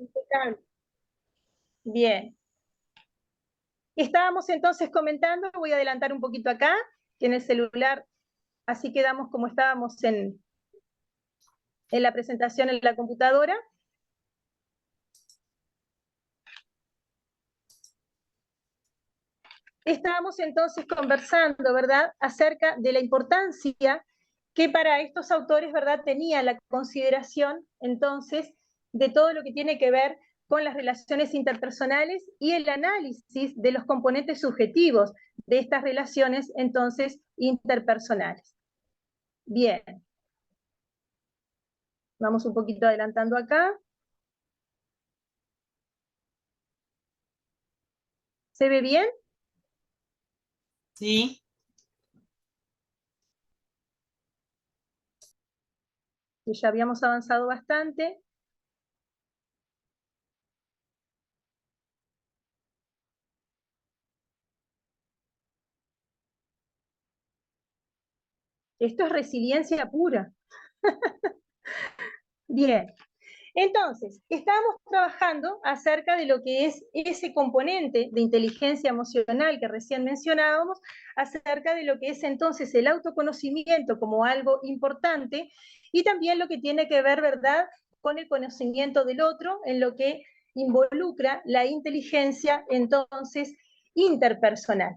Impecable. Bien. Estábamos entonces comentando, voy a adelantar un poquito acá, que en el celular así quedamos como estábamos en la presentación en la computadora. Estábamos entonces conversando, ¿verdad?, acerca de la importancia que para estos autores, ¿verdad?, tenía la consideración, entonces, de todo lo que tiene que ver con las relaciones interpersonales y el análisis de los componentes subjetivos de estas relaciones, entonces, interpersonales. Bien. Vamos un poquito adelantando acá. ¿Se ve bien? Sí. Que ya habíamos avanzado bastante. Esto es resiliencia pura. Bien. Entonces, estamos trabajando acerca de lo que es ese componente de inteligencia emocional que recién mencionábamos, acerca de lo que es entonces el autoconocimiento como algo importante, y también lo que tiene que ver, ¿verdad?, con el conocimiento del otro, en lo que involucra la inteligencia, entonces, interpersonal.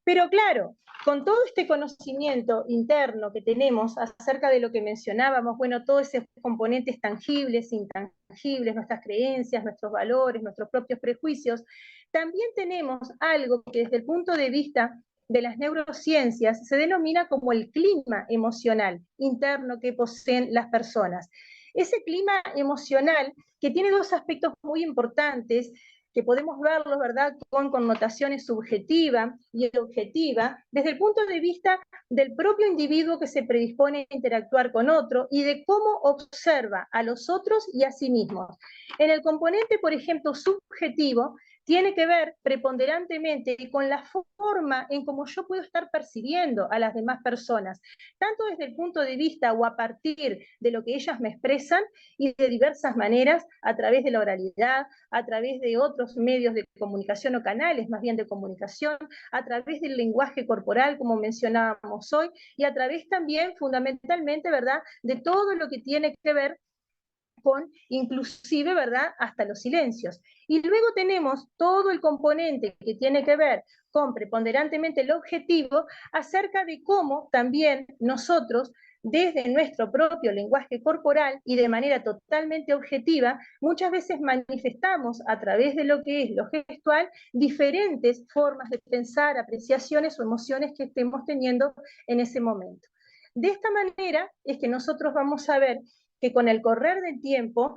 Pero claro, con todo este conocimiento interno que tenemos acerca de lo que mencionábamos, bueno, todos esos componentes tangibles, intangibles, nuestras creencias, nuestros valores, nuestros propios prejuicios, también tenemos algo que desde el punto de vista de las neurociencias se denomina como el clima emocional interno que poseen las personas. Ese clima emocional que tiene dos aspectos muy importantes, que podemos verlos, ¿verdad?, con connotaciones subjetiva y objetiva, desde el punto de vista del propio individuo que se predispone a interactuar con otro y de cómo observa a los otros y a sí mismo. En el componente, por ejemplo, subjetivo, tiene que ver preponderantemente con la forma en cómo yo puedo estar percibiendo a las demás personas, tanto desde el punto de vista o a partir de lo que ellas me expresan y de diversas maneras, a través de la oralidad, a través de otros medios de comunicación o canales más bien de comunicación, a través del lenguaje corporal, como mencionábamos hoy, y a través también, fundamentalmente, ¿verdad?, de todo lo que tiene que ver con, inclusive, ¿verdad?, hasta los silencios. Y luego tenemos todo el componente que tiene que ver con preponderantemente el objetivo, acerca de cómo también nosotros, desde nuestro propio lenguaje corporal y de manera totalmente objetiva, muchas veces manifestamos a través de lo que es lo gestual diferentes formas de pensar, apreciaciones o emociones que estemos teniendo en ese momento. De esta manera es que nosotros vamos a ver que con el correr del tiempo,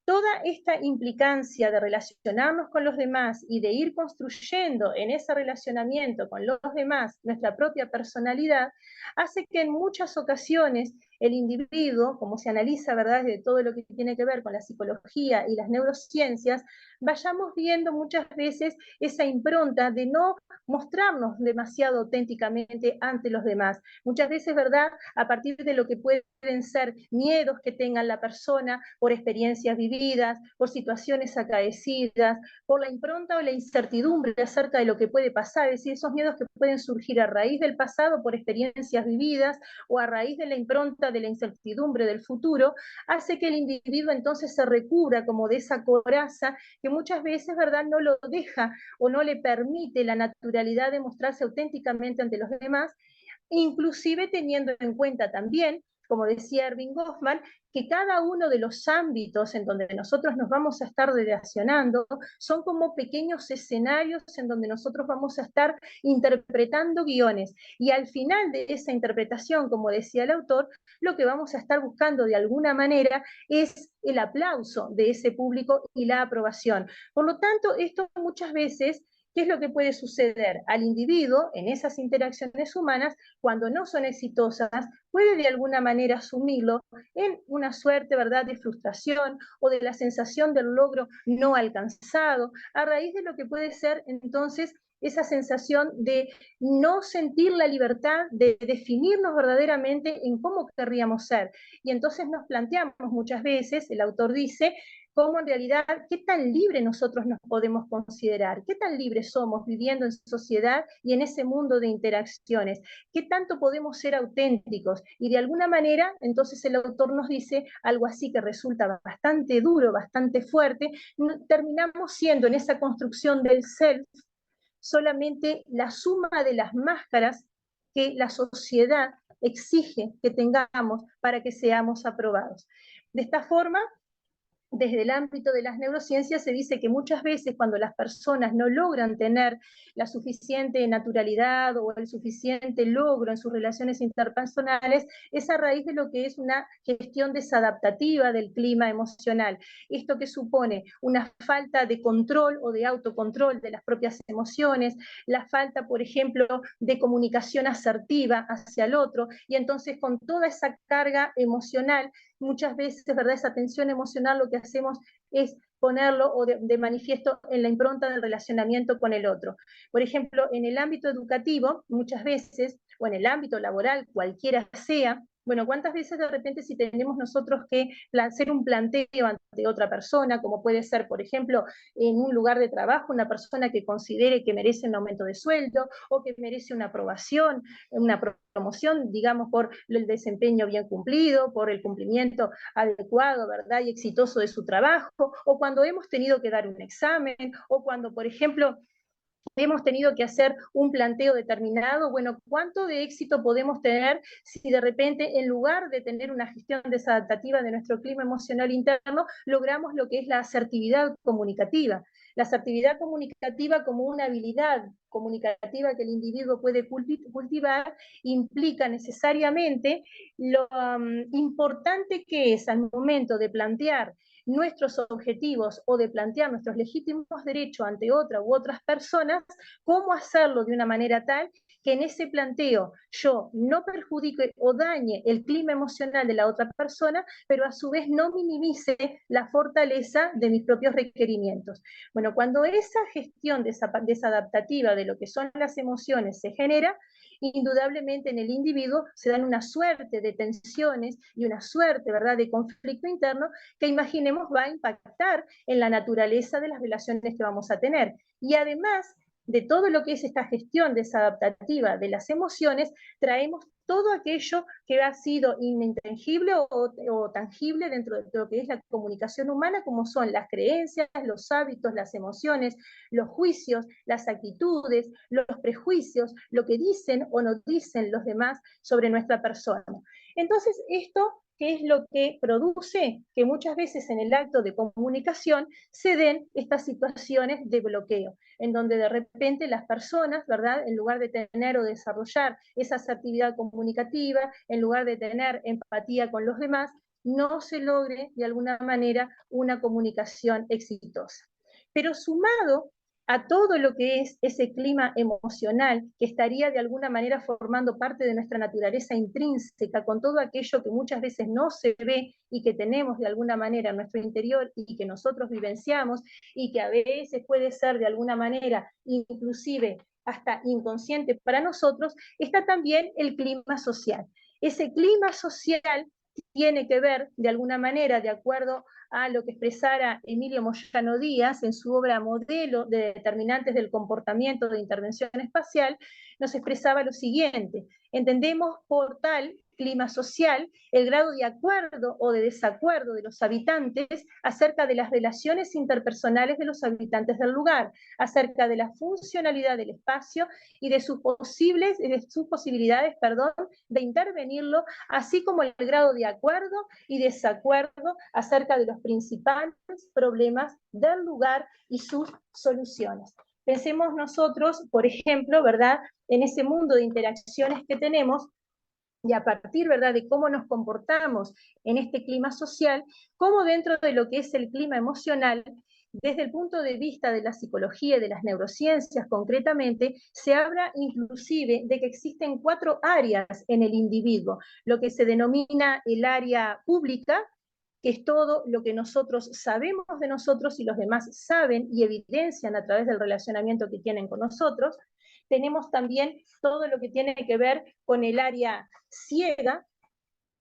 toda esta implicancia de relacionarnos con los demás y de ir construyendo en ese relacionamiento con los demás nuestra propia personalidad, hace que en muchas ocasiones el individuo, como se analiza, ¿verdad?, desde todo lo que tiene que ver con la psicología y las neurociencias, vayamos viendo muchas veces esa impronta de no mostrarnos demasiado auténticamente ante los demás. Muchas veces, ¿verdad?, a partir de lo que pueden ser miedos que tenga la persona por experiencias vividas, por situaciones acaecidas, por la impronta o la incertidumbre acerca de lo que puede pasar, es decir, esos miedos que pueden surgir a raíz del pasado por experiencias vividas o a raíz de la impronta de la incertidumbre del futuro, hace que el individuo entonces se recubra como de esa coraza que muchas veces, ¿verdad?, no lo deja o no le permite la naturalidad de mostrarse auténticamente ante los demás, inclusive teniendo en cuenta también, como decía Erving Goffman, que cada uno de los ámbitos en donde nosotros nos vamos a estar relacionando son como pequeños escenarios en donde nosotros vamos a estar interpretando guiones. Y al final de esa interpretación, como decía el autor, lo que vamos a estar buscando de alguna manera es el aplauso de ese público y la aprobación. Por lo tanto, esto muchas veces, ¿qué es lo que puede suceder? Al individuo, en esas interacciones humanas, cuando no son exitosas, puede de alguna manera asumirlo en una suerte, ¿verdad?, de frustración o de la sensación del logro no alcanzado, a raíz de lo que puede ser entonces esa sensación de no sentir la libertad de definirnos verdaderamente en cómo querríamos ser. Y entonces nos planteamos muchas veces, el autor dice, cómo en realidad, qué tan libre nosotros nos podemos considerar, qué tan libres somos viviendo en sociedad y en ese mundo de interacciones, qué tanto podemos ser auténticos. Y de alguna manera, entonces el autor nos dice algo así que resulta bastante duro, bastante fuerte, terminamos siendo en esa construcción del self solamente la suma de las máscaras que la sociedad exige que tengamos para que seamos aprobados. De esta forma, desde el ámbito de las neurociencias se dice que muchas veces cuando las personas no logran tener la suficiente naturalidad o el suficiente logro en sus relaciones interpersonales, es a raíz de lo que es una gestión desadaptativa del clima emocional. Esto que supone una falta de control o de autocontrol de las propias emociones, la falta, por ejemplo, de comunicación asertiva hacia el otro, y entonces con toda esa carga emocional, muchas veces, ¿verdad?, esa tensión emocional lo que hacemos es ponerlo o de manifiesto en la impronta del relacionamiento con el otro. Por ejemplo, en el ámbito educativo, muchas veces, o en el ámbito laboral, cualquiera sea, bueno, ¿cuántas veces de repente si tenemos nosotros que hacer un planteo ante otra persona, como puede ser, por ejemplo, en un lugar de trabajo, una persona que considere que merece un aumento de sueldo o que merece una aprobación, una promoción, digamos, por el desempeño bien cumplido, por el cumplimiento adecuado, ¿verdad?, y exitoso de su trabajo, o cuando hemos tenido que dar un examen, o cuando, por ejemplo, hemos tenido que hacer un planteo determinado, bueno, ¿cuánto de éxito podemos tener si de repente, en lugar de tener una gestión desadaptativa de nuestro clima emocional interno, logramos lo que es la asertividad comunicativa? La asertividad comunicativa como una habilidad comunicativa que el individuo puede cultivar, implica necesariamente lo importante que es al momento de plantear nuestros objetivos o de plantear nuestros legítimos derechos ante otra u otras personas, cómo hacerlo de una manera tal que en ese planteo yo no perjudique o dañe el clima emocional de la otra persona, pero a su vez no minimice la fortaleza de mis propios requerimientos. Bueno, cuando esa gestión desadaptativa de lo que son las emociones se genera, indudablemente en el individuo se dan una suerte de tensiones y una suerte, ¿verdad?, de conflicto interno que imaginemos va a impactar en la naturaleza de las relaciones que vamos a tener. Y además de todo lo que es esta gestión desadaptativa de las emociones, traemos todo aquello que ha sido intangible o tangible dentro de lo que es la comunicación humana, como son las creencias, los hábitos, las emociones, los juicios, las actitudes, los prejuicios, lo que dicen o no dicen los demás sobre nuestra persona. Entonces, esto, ¿qué es lo que produce? Que muchas veces en el acto de comunicación se den estas situaciones de bloqueo, en donde de repente las personas, ¿verdad?, en lugar de tener o desarrollar esa asertividad comunicativa, en lugar de tener empatía con los demás, no se logre de alguna manera una comunicación exitosa. Pero sumado a todo lo que es ese clima emocional que estaría de alguna manera formando parte de nuestra naturaleza intrínseca, con todo aquello que muchas veces no se ve y que tenemos de alguna manera en nuestro interior y que nosotros vivenciamos y que a veces puede ser de alguna manera inclusive hasta inconsciente para nosotros, está también el clima social. Ese clima social tiene que ver de alguna manera, de acuerdo a lo que expresara Emilio Moyano Díaz en su obra Modelo de determinantes del comportamiento de intervención espacial, nos expresaba lo siguiente: entendemos por tal clima social el grado de acuerdo o de desacuerdo de los habitantes acerca de las relaciones interpersonales de los habitantes del lugar, acerca de la funcionalidad del espacio y de sus posibilidades, de intervenirlo, así como el grado de acuerdo y desacuerdo acerca de los principales problemas del lugar y sus soluciones. Pensemos nosotros, por ejemplo, ¿verdad?, en ese mundo de interacciones que tenemos, y a partir, ¿verdad?, de cómo nos comportamos en este clima social, cómo dentro de lo que es el clima emocional, desde el punto de vista de la psicología y de las neurociencias concretamente, se habla inclusive de que existen 4 áreas en el individuo: lo que se denomina el área pública, que es todo lo que nosotros sabemos de nosotros y los demás saben y evidencian a través del relacionamiento que tienen con nosotros. Tenemos también todo lo que tiene que ver con el área ciega,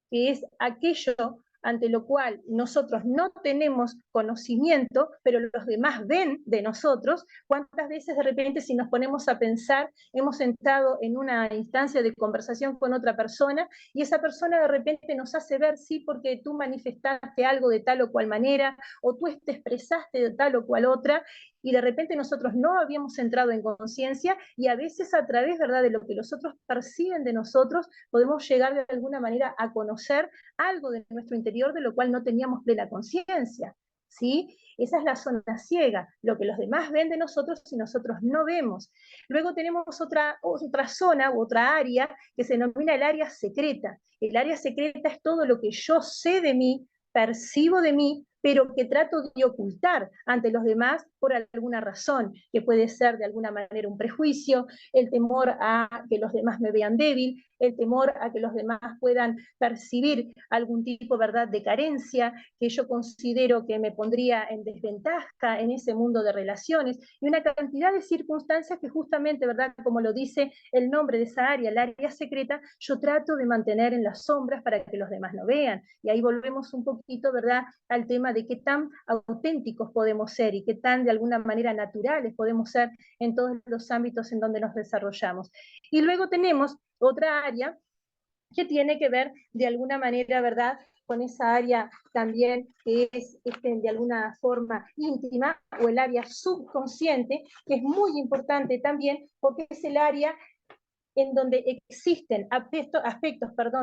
que es aquello ante lo cual nosotros no tenemos conocimiento, pero los demás ven de nosotros. ¿Cuántas veces de repente, si nos ponemos a pensar, hemos entrado en una instancia de conversación con otra persona y esa persona de repente nos hace ver, sí, porque tú manifestaste algo de tal o cual manera, o tú te expresaste de tal o cual otra, y de repente nosotros no habíamos entrado en conciencia, y a veces a través, ¿verdad?, de lo que los otros perciben de nosotros, podemos llegar de alguna manera a conocer algo de nuestro interior de lo cual no teníamos plena conciencia, ¿sí? Esa es la zona ciega, lo que los demás ven de nosotros y nosotros no vemos. Luego tenemos otra zona u otra área que se denomina el área secreta. El área secreta es todo lo que yo sé de mí, percibo de mí, pero que trato de ocultar ante los demás por alguna razón, que puede ser de alguna manera un prejuicio, el temor a que los demás me vean débil, el temor a que los demás puedan percibir algún tipo, ¿verdad?, de carencia, que yo considero que me pondría en desventaja en ese mundo de relaciones, y una cantidad de circunstancias que justamente, ¿verdad?, como lo dice el nombre de esa área, el área secreta, yo trato de mantener en las sombras para que los demás no vean. Y ahí volvemos un poquito, ¿verdad?, al tema de qué tan auténticos podemos ser y qué tan de alguna manera naturales podemos ser en todos los ámbitos en donde nos desarrollamos. Y luego tenemos otra área que tiene que ver de alguna manera, ¿verdad?, con esa área también que es de alguna forma íntima, o el área subconsciente, que es muy importante también porque es el área en donde existen aspectos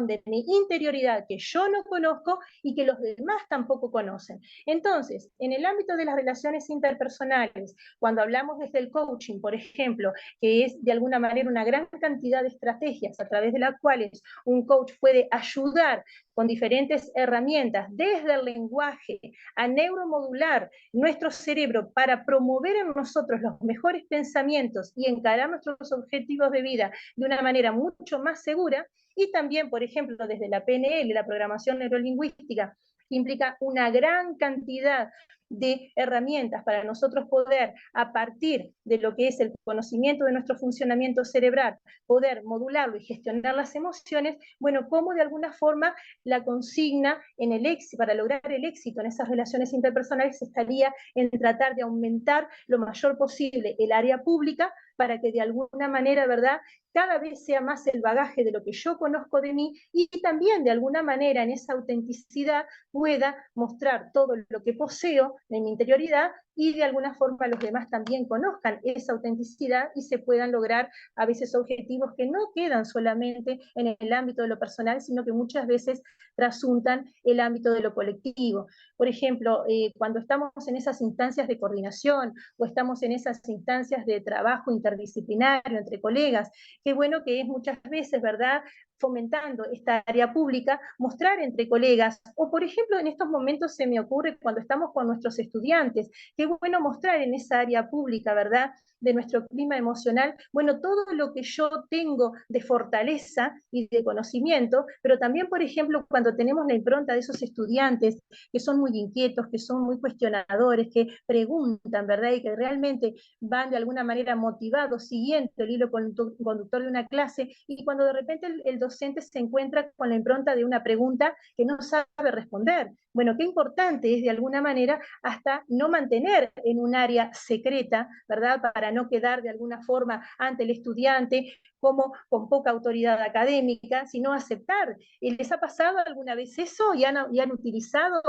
de mi interioridad que yo no conozco y que los demás tampoco conocen. Entonces, en el ámbito de las relaciones interpersonales, cuando hablamos desde el coaching, por ejemplo, que es de alguna manera una gran cantidad de estrategias a través de las cuales un coach puede ayudar con diferentes herramientas, desde el lenguaje a neuromodular nuestro cerebro para promover en nosotros los mejores pensamientos y encarar nuestros objetivos de vida de una manera mucho más segura, y también, por ejemplo, desde la PNL, la programación neurolingüística, que implica una gran cantidad de herramientas para nosotros poder, a partir de lo que es el conocimiento de nuestro funcionamiento cerebral, poder modularlo y gestionar las emociones. Bueno, cómo de alguna forma la consigna en el éxito, para lograr el éxito en esas relaciones interpersonales, estaría en tratar de aumentar lo mayor posible el área pública, para que de alguna manera, ¿verdad?, cada vez sea más el bagaje de lo que yo conozco de mí, y también de alguna manera en esa autenticidad pueda mostrar todo lo que poseo en mi interioridad, y de alguna forma los demás también conozcan esa autenticidad y se puedan lograr a veces objetivos que no quedan solamente en el ámbito de lo personal, sino que muchas veces trasuntan el ámbito de lo colectivo. Por ejemplo, cuando estamos en esas instancias de coordinación o estamos en esas instancias de trabajo interdisciplinario entre colegas, qué bueno que es muchas veces, ¿verdad?, fomentando esta área pública, mostrar entre colegas, o por ejemplo en estos momentos se me ocurre cuando estamos con nuestros estudiantes, qué bueno mostrar en esa área pública, ¿verdad?, de nuestro clima emocional, bueno, todo lo que yo tengo de fortaleza y de conocimiento, pero también, por ejemplo, cuando tenemos la impronta de esos estudiantes que son muy inquietos, que son muy cuestionadores, que preguntan, ¿verdad?, y que realmente van de alguna manera motivados, siguiendo el hilo conductor de una clase, y cuando de repente el docente se encuentra con la impronta de una pregunta que no sabe responder. Bueno, qué importante es de alguna manera hasta no mantener en un área secreta, ¿verdad?, para no quedar de alguna forma ante el estudiante como con poca autoridad académica, sino aceptar. ¿Les ha pasado alguna vez eso y han utilizado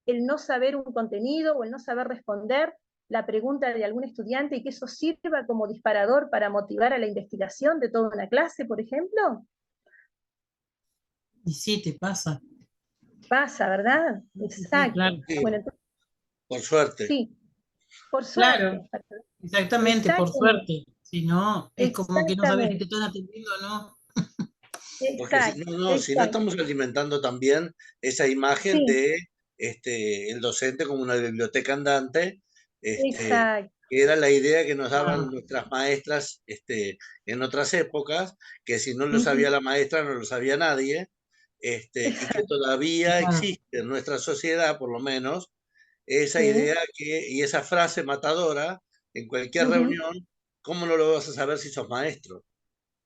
el no saber un contenido o el no saber responder la pregunta de algún estudiante y que eso sirva como disparador para motivar a la investigación de toda una clase, por ejemplo? Y sí, te pasa. Pasa, ¿verdad? Sí, claro. Exacto. Sí, Bueno, entonces, por suerte. sí, por Claro, suerte. exactamente, por Exactamente, suerte. Si no, es como que no sabes si te exactamente, están atendiendo o no. Porque si exacto, no, si no exacto. estamos alimentando también esa imagen Sí, de el docente como una biblioteca andante, exacto. que era la idea que nos daban Ah, nuestras maestras en otras épocas, que si no lo sabía Ujú, la maestra no lo sabía nadie, y que exacto. todavía claro. existe en nuestra sociedad, por lo menos, esa idea Sí, y esa frase matadora en cualquier ujú, reunión: ¿cómo no lo vas a saber si sos maestro?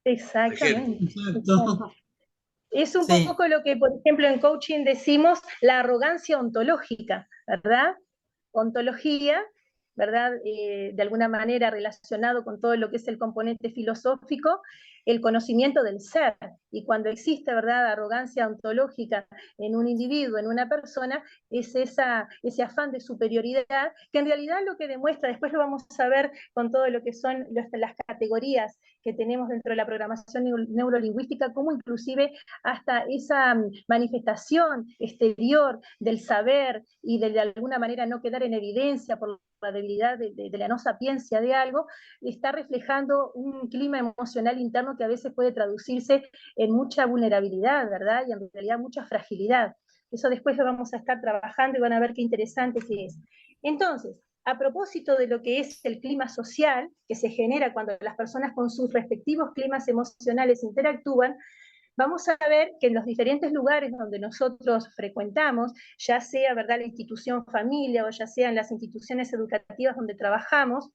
Por ejemplo. exactamente, exacto. Exacto. Es un Sí. poco lo que, por ejemplo, en coaching decimos la arrogancia ontológica, ¿verdad? Ontología, ¿verdad? De alguna manera relacionado con todo lo que es el componente filosófico, el conocimiento del ser. Y cuando existe, ¿verdad?, arrogancia ontológica en un individuo, en una persona, es ese afán de superioridad, que en realidad lo que demuestra, después lo vamos a ver con todo lo que son las categorías que tenemos dentro de la programación neurolingüística, como inclusive hasta esa manifestación exterior del saber y de alguna manera no quedar en evidencia por la debilidad de la no sapiencia de algo, está reflejando un clima emocional interno que a veces puede traducirse en mucha vulnerabilidad, ¿verdad? Y en realidad mucha fragilidad. Eso después lo vamos a estar trabajando y van a ver qué interesante que es. Entonces, a propósito de lo que es el clima social que se genera cuando las personas con sus respectivos climas emocionales interactúan, vamos a ver que en los diferentes lugares donde nosotros frecuentamos, ya sea, ¿verdad?, la institución familia o ya sea en las instituciones educativas donde trabajamos,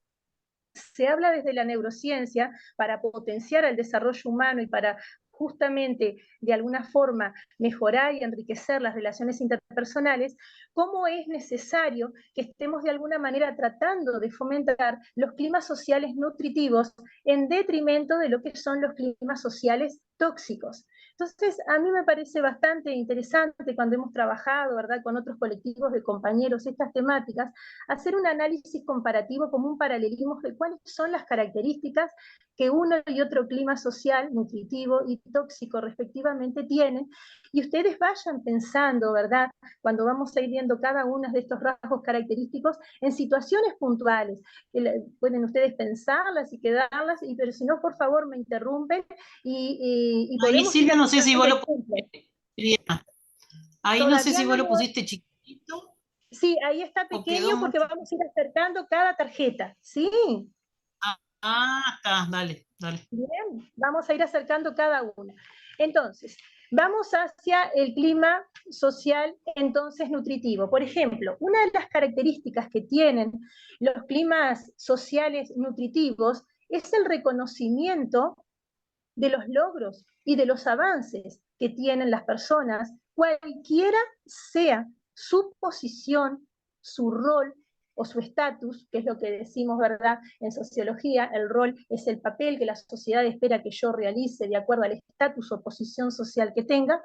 se habla desde la neurociencia para potenciar el desarrollo humano y para justamente de alguna forma mejorar y enriquecer las relaciones interpersonales, cómo es necesario que estemos de alguna manera tratando de fomentar los climas sociales nutritivos en detrimento de lo que son los climas sociales tóxicos. Entonces, a mí me parece bastante interesante cuando hemos trabajado, ¿verdad?, con otros colectivos de compañeros estas temáticas, hacer un análisis comparativo como un paralelismo de cuáles son las características que uno y otro clima social, nutritivo y tóxico respectivamente tienen, y ustedes vayan pensando, ¿verdad?, cuando vamos a ir viendo cada uno de estos rasgos característicos en situaciones puntuales. Pueden ustedes pensarlas y quedarlas, pero si no, por favor, me interrumpen y Ahí, podemos ir Silvia, no sé si vos aplicando lo ejemplos. pusiste, Silvia. Ahí no sé Todavía si no vos lo lo... pusiste chiquitito Sí, ahí está o quedó pequeño porque mucho. vamos a ir acercando cada tarjeta, ¿sí? Está, dale, dale. Bien, vamos a ir acercando cada una. Entonces, vamos hacia el clima social, entonces nutritivo. Por ejemplo, una de las características que tienen los climas sociales nutritivos es el reconocimiento de los logros y de los avances que tienen las personas, cualquiera sea su posición, su rol o su estatus, que es lo que decimos, ¿verdad?, en sociología, el rol es el papel que la sociedad espera que yo realice de acuerdo al estatus o posición social que tenga,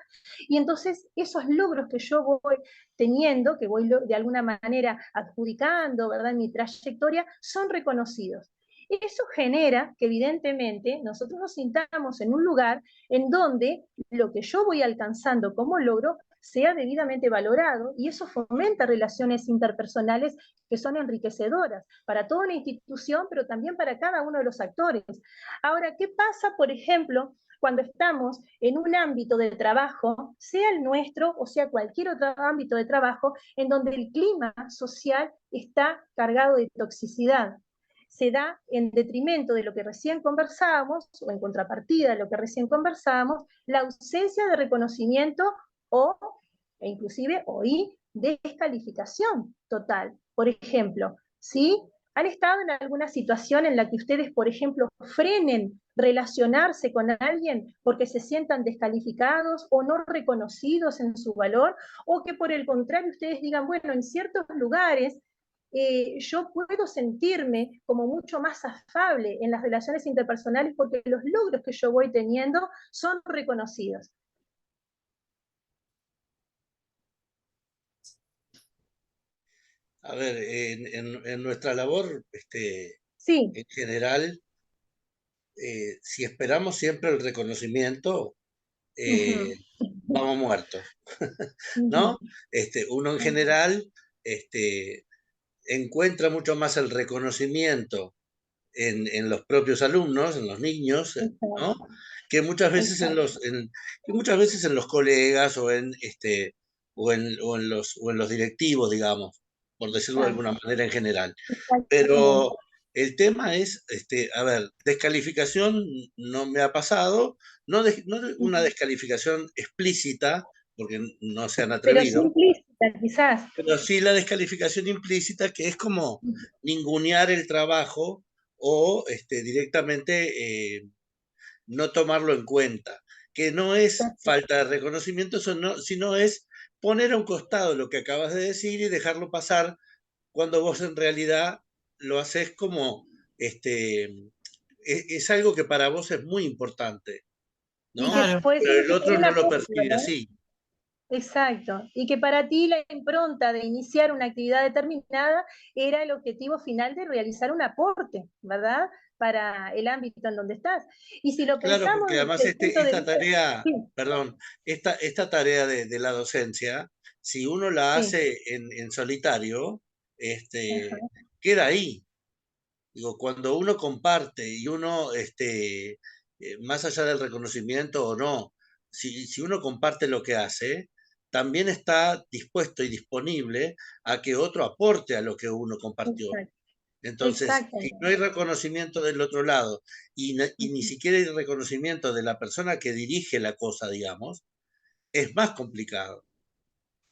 y entonces esos logros que yo voy teniendo, que voy de alguna manera adjudicando, ¿verdad?, en mi trayectoria, son reconocidos. Eso genera que evidentemente nosotros nos sintamos en un lugar en donde lo que yo voy alcanzando como logro sea debidamente valorado, y eso fomenta relaciones interpersonales que son enriquecedoras para toda una institución, pero también para cada uno de los actores. Ahora, ¿qué pasa, por ejemplo, cuando estamos en un ámbito de trabajo, sea el nuestro o sea cualquier otro ámbito de trabajo, en donde el clima social está cargado de toxicidad? Se da en detrimento de lo que recién conversábamos, o en contrapartida de lo que recién conversábamos, la ausencia de reconocimiento o, e inclusive, y descalificación total. Por ejemplo, ¿sí? ¿Han estado en alguna situación en la que ustedes, por ejemplo, frenen relacionarse con alguien porque se sientan descalificados o no reconocidos en su valor? O que por el contrario ustedes digan, bueno, en ciertos lugares yo puedo sentirme como mucho más afable en las relaciones interpersonales porque los logros que yo voy teniendo son reconocidos. A ver, en nuestra labor, Sí. en general, si esperamos siempre el reconocimiento, vamos muertos, ¿no? Uno en general encuentra mucho más el reconocimiento en los propios alumnos, en los niños, ¿no? Que muchas veces que muchas veces en los colegas o en los directivos, digamos, por decirlo de alguna manera en general. Pero el tema es, a ver, descalificación no me ha pasado, no una descalificación explícita, porque no se han Pero atrevido, simplista, quizás. pero sí la descalificación implícita, que es como ningunear el trabajo o directamente no tomarlo en cuenta. que no es falta de reconocimiento, sino es poner a un costado lo que acabas de decir y dejarlo pasar cuando vos en realidad lo haces como, es algo que para vos es muy importante, ¿no? Y que Claro. puede Pero ser el que otro sea un no lo aporte, percibe ¿verdad? así. Exacto. Y que para ti la impronta de iniciar una actividad determinada era el objetivo final de realizar un aporte, ¿verdad? Para el ámbito en donde estás. Y si lo Claro, pensamos porque además desde el punto de esta vista... tarea, Sí, perdón, esta tarea de la docencia, si uno la sí. hace en solitario, Ajá, queda ahí. Digo, cuando uno comparte y uno, más allá del reconocimiento o no, si uno comparte lo que hace, también está dispuesto y disponible a que otro aporte a lo que uno compartió. exacto, Entonces, si no hay exactamente. reconocimiento del otro lado y ni siquiera hay reconocimiento de la persona que dirige la cosa, digamos, es más complicado.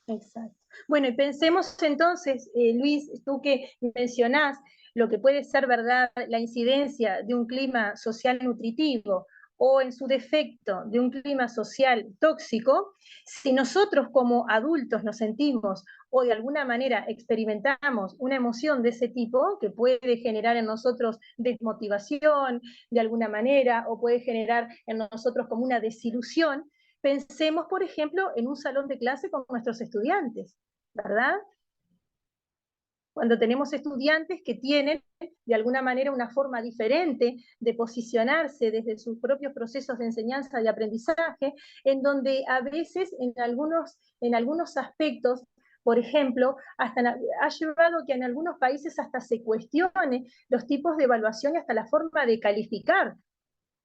Exacto. Bueno, y pensemos entonces, Luis, tú que mencionás lo que puede ser, ¿verdad?, la incidencia de un clima social nutritivo o en su defecto de un clima social tóxico, si nosotros como adultos nos sentimos o de alguna manera experimentamos una emoción de ese tipo que puede generar en nosotros desmotivación de alguna manera o puede generar en nosotros como una desilusión, pensemos, por ejemplo, en un salón de clase con nuestros estudiantes, ¿verdad? Cuando tenemos estudiantes que tienen de alguna manera una forma diferente de posicionarse desde sus propios procesos de enseñanza y aprendizaje, en donde a veces en algunos aspectos, por ejemplo, hasta ha llevado que en algunos países hasta se cuestione los tipos de evaluación y hasta la forma de calificar,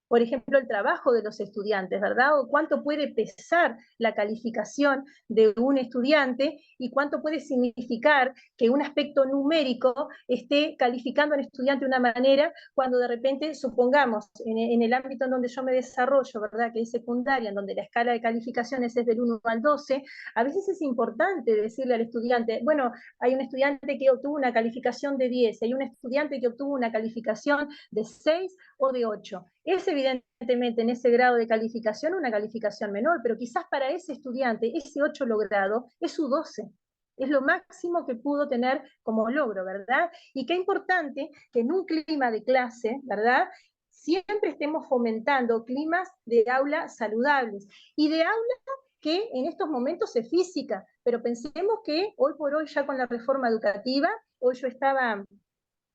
por ejemplo, el trabajo de los estudiantes, ¿verdad? O cuánto puede pesar la calificación de un estudiante y cuánto puede significar que un aspecto numérico esté calificando a un estudiante de una manera cuando de repente, supongamos, en el ámbito en donde yo me desarrollo, ¿verdad? Que es secundaria, en donde la escala de calificaciones es del 1 al 12, a veces es importante decirle al estudiante, bueno, hay un estudiante que obtuvo una calificación de 10, hay un estudiante que obtuvo una calificación de 6 o de 8. Es evidentemente en ese grado de calificación una calificación menor, pero quizás para ese estudiante ese 8 logrado es su 12. Es lo máximo que pudo tener como logro, ¿verdad? Y qué importante que en un clima de clase, ¿verdad?, siempre estemos fomentando climas de aula saludables y de aula que en estos momentos es física, pero pensemos que hoy por hoy ya con la reforma educativa, hoy yo estaba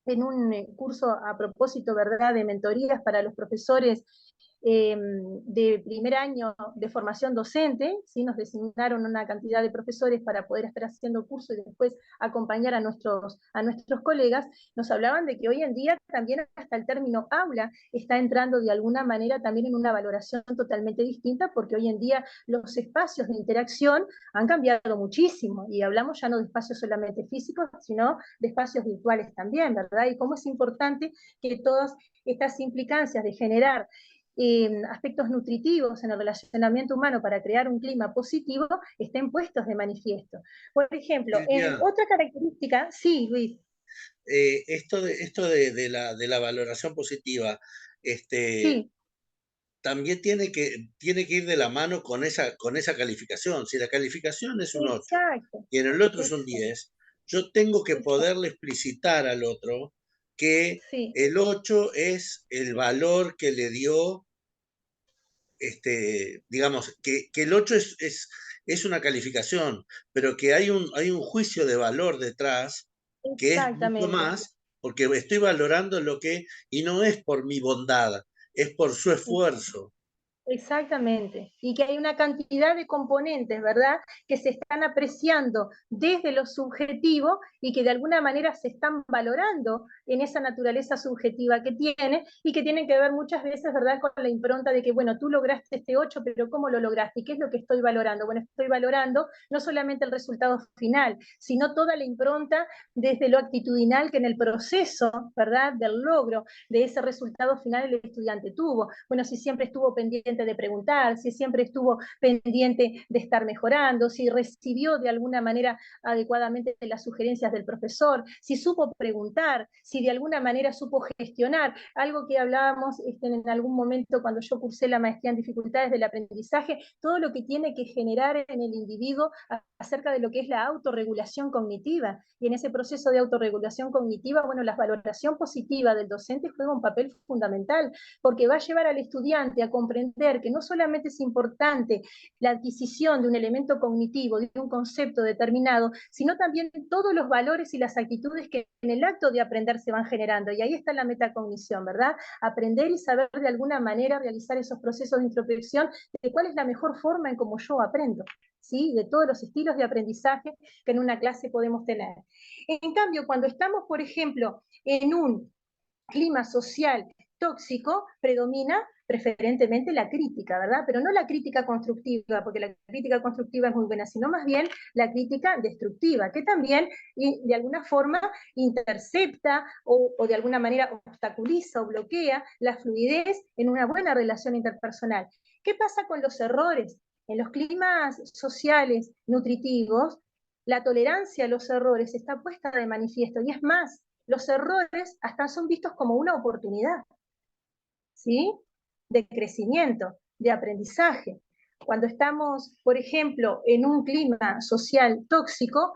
en un curso a propósito, ¿verdad?, de mentorías para los profesores de primer año de formación docente, ¿sí? Nos designaron una cantidad de profesores para poder estar haciendo cursos y después acompañar a nuestros colegas, nos hablaban de que hoy en día también hasta el término aula está entrando de alguna manera también en una valoración totalmente distinta, porque hoy en día los espacios de interacción han cambiado muchísimo, y hablamos ya no de espacios solamente físicos, sino de espacios virtuales también, ¿verdad? Y cómo es importante que todas estas implicancias de generar aspectos nutritivos en el relacionamiento humano para crear un clima positivo estén puestos de manifiesto. Por ejemplo, Silvia, otra característica, sí, Luis. esto de la valoración positiva, Sí, también tiene que ir de la mano con esa calificación. Si la calificación es un 8 exacto, y en el otro es un exacto, 10, yo tengo que exacto, poderle explicitar al otro que sí, el 8 es el valor que le dio, digamos, que el 8 es una calificación, pero que hay un juicio de valor detrás que es mucho exactamente. más, porque estoy valorando lo que, y no es por mi bondad, es por su esfuerzo. Exactamente, y que hay una cantidad de componentes, ¿verdad?, que se están apreciando desde lo subjetivo y que de alguna manera se están valorando en esa naturaleza subjetiva que tiene y que tienen que ver muchas veces, ¿verdad?, con la impronta de que, bueno, tú lograste este 8, pero ¿cómo lo lograste? ¿Y qué es lo que estoy valorando? Bueno, estoy valorando no solamente el resultado final, sino toda la impronta desde lo actitudinal que en el proceso, ¿verdad?, del logro de ese resultado final el estudiante tuvo. Bueno, si siempre estuvo pendiente pendiente de preguntar, si siempre estuvo pendiente de estar mejorando, si recibió de alguna manera adecuadamente las sugerencias del profesor, si supo preguntar, si de alguna manera supo gestionar, algo que hablábamos en algún momento cuando yo cursé la maestría en dificultades del aprendizaje, todo lo que tiene que generar en el individuo acerca de lo que es la autorregulación cognitiva, y en ese proceso de autorregulación cognitiva, bueno, la valoración positiva del docente juega un papel fundamental, porque va a llevar al estudiante a comprender que no solamente es importante la adquisición de un elemento cognitivo, de un concepto determinado, sino también todos los valores y las actitudes que en el acto de aprender se van generando, y ahí está la metacognición, ¿verdad? Aprender y saber de alguna manera realizar esos procesos de introspección de cuál es la mejor forma en cómo yo aprendo, ¿sí? De todos los estilos de aprendizaje que en una clase podemos tener. En cambio, cuando estamos, por ejemplo, en un clima social tóxico, predomina preferentemente la crítica, ¿verdad? Pero no la crítica constructiva, porque la crítica constructiva es muy buena, sino más bien la crítica destructiva, que también de alguna forma intercepta o de alguna manera obstaculiza o bloquea la fluidez en una buena relación interpersonal. ¿Qué pasa con los errores? En los climas sociales nutritivos, la tolerancia a los errores está puesta de manifiesto, y es más, los errores hasta son vistos como una oportunidad, ¿sí? De crecimiento, de aprendizaje. Cuando estamos, por ejemplo, en un clima social tóxico,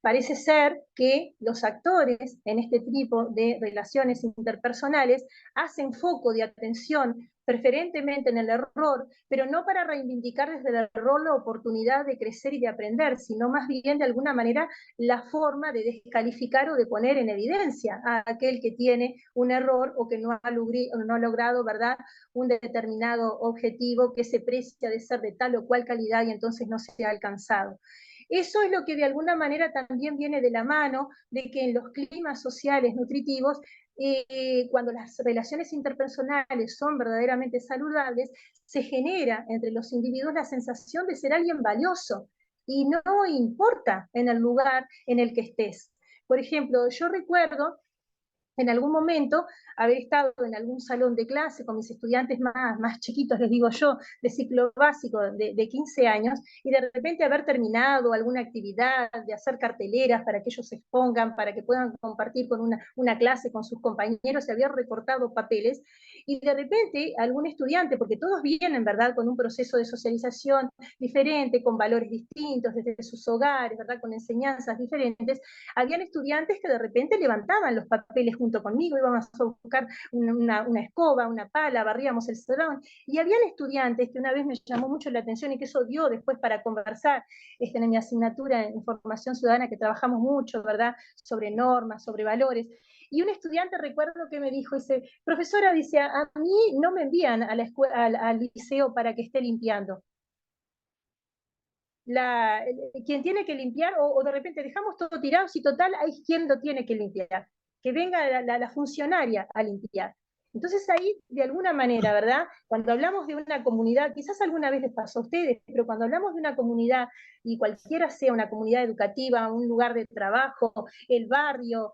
parece ser que los actores en este tipo de relaciones interpersonales hacen foco de atención preferentemente en el error, pero no para reivindicar desde el error la oportunidad de crecer y de aprender, sino más bien de alguna manera la forma de descalificar o de poner en evidencia a aquel que tiene un error o que no ha logrado, ¿verdad?, un determinado objetivo que se precia de ser de tal o cual calidad y entonces no se ha alcanzado. Eso es lo que de alguna manera también viene de la mano de que en los climas sociales nutritivos, cuando las relaciones interpersonales son verdaderamente saludables, se genera entre los individuos la sensación de ser alguien valioso, y no importa en el lugar en el que estés. Por ejemplo, yo recuerdo en algún momento haber estado en algún salón de clase con mis estudiantes más chiquitos, les digo yo, de ciclo básico de 15 años, y de repente haber terminado alguna actividad, de hacer carteleras para que ellos se expongan, para que puedan compartir con una clase con sus compañeros, se había recortado papeles, y de repente algún estudiante, porque todos vienen, ¿verdad?, con un proceso de socialización diferente, con valores distintos desde sus hogares, ¿verdad?, con enseñanzas diferentes, habían estudiantes que de repente levantaban los papeles junto conmigo, íbamos a buscar una escoba, una pala, barríamos el salón, y habían estudiantes que una vez me llamó mucho la atención y que eso dio después para conversar en mi asignatura en formación ciudadana, que trabajamos mucho, ¿verdad?, sobre normas, sobre valores, y un estudiante recuerdo que me dijo, dice, profesora, dice, a mí no me envían a la escuela, al liceo para que esté limpiando. Quien tiene que limpiar, o de repente dejamos todo tirado, si total hay quien lo tiene que limpiar, que venga la funcionaria a limpiar. Entonces ahí, de alguna manera, ¿verdad?, cuando hablamos de una comunidad, quizás alguna vez les pasó a ustedes, pero cuando hablamos de una comunidad, y cualquiera sea una comunidad educativa, un lugar de trabajo, el barrio,